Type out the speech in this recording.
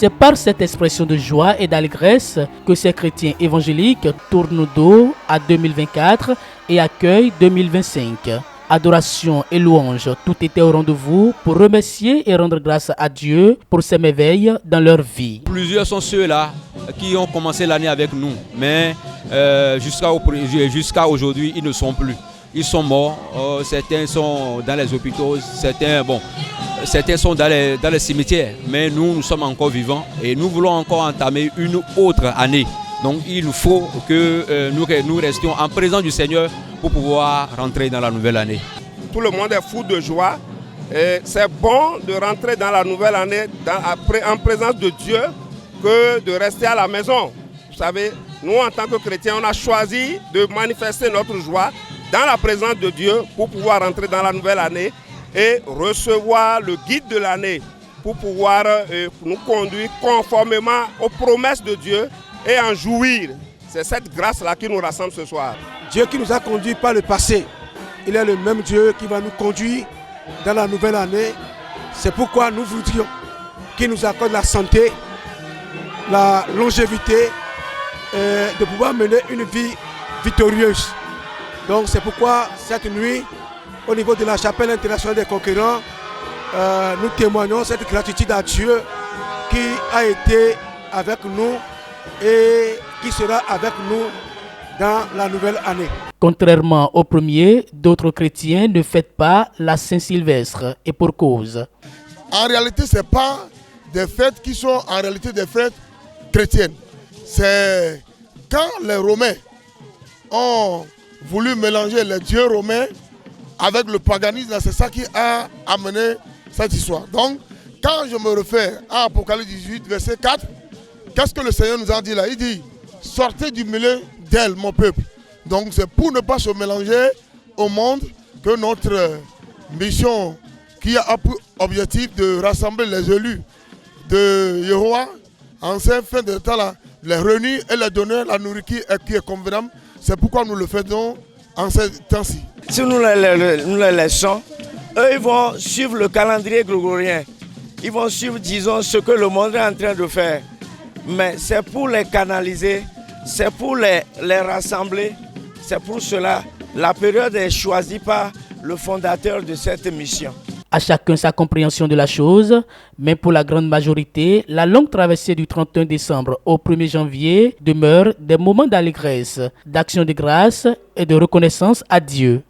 C'est par cette expression de joie et d'allégresse que ces chrétiens évangéliques tournent le dos à 2024 et accueillent 2025. Adoration et louange, tout était au rendez-vous pour remercier et rendre grâce à Dieu pour ses merveilles dans leur vie. Plusieurs sont ceux-là qui ont commencé l'année avec nous, mais jusqu'à aujourd'hui, ils ne sont plus. Ils sont morts, certains sont dans les hôpitaux, certains sont dans les cimetières, mais nous sommes encore vivants et nous voulons encore entamer une autre année. Donc il nous faut que nous restions en présence du Seigneur pour pouvoir rentrer dans la nouvelle année. Tout le monde est fou de joie et c'est bon de rentrer dans la nouvelle année en présence de Dieu que de rester à la maison. Vous savez, nous en tant que chrétiens, on a choisi de manifester notre joie dans la présence de Dieu pour pouvoir rentrer dans la nouvelle année et recevoir le guide de l'année pour pouvoir nous conduire conformément aux promesses de Dieu et en jouir. C'est cette grâce-là qui nous rassemble ce soir. Dieu qui nous a conduits par le passé, il est le même Dieu qui va nous conduire dans la nouvelle année. C'est pourquoi nous voudrions qu'il nous accorde la santé, la longévité, de pouvoir mener une vie victorieuse. Donc c'est pourquoi cette nuit, au niveau de la chapelle internationale des conquérants, nous témoignons cette gratitude à Dieu qui a été avec nous et qui sera avec nous dans la nouvelle année. Contrairement au premier, d'autres chrétiens ne fêtent pas la Saint-Sylvestre et pour cause. En réalité, ce n'est pas des fêtes qui sont en réalité des fêtes chrétiennes. C'est quand les Romains ont voulu mélanger les dieux romains avec le paganisme, c'est ça qui a amené cette histoire. Donc, quand je me réfère à Apocalypse 18, verset 4, qu'est-ce que le Seigneur nous a dit là? Il dit, sortez du milieu d'elle, mon peuple. Donc, c'est pour ne pas se mélanger au monde que notre mission, qui a pour objectif de rassembler les élus de Yahweh, en cette fin de temps là, les réunir et leur donner la nourriture qui est convenable. C'est pourquoi nous le faisons en ce temps-ci. Si nous les laissons, eux ils vont suivre le calendrier grégorien. Ils vont suivre, disons, ce que le monde est en train de faire. Mais c'est pour les canaliser, c'est pour les rassembler. C'est pour cela la période est choisie par le fondateur de cette mission. À chacun sa compréhension de la chose, mais pour la grande majorité, la longue traversée du 31 décembre au 1er janvier demeure des moments d'allégresse, d'action de grâce et de reconnaissance à Dieu.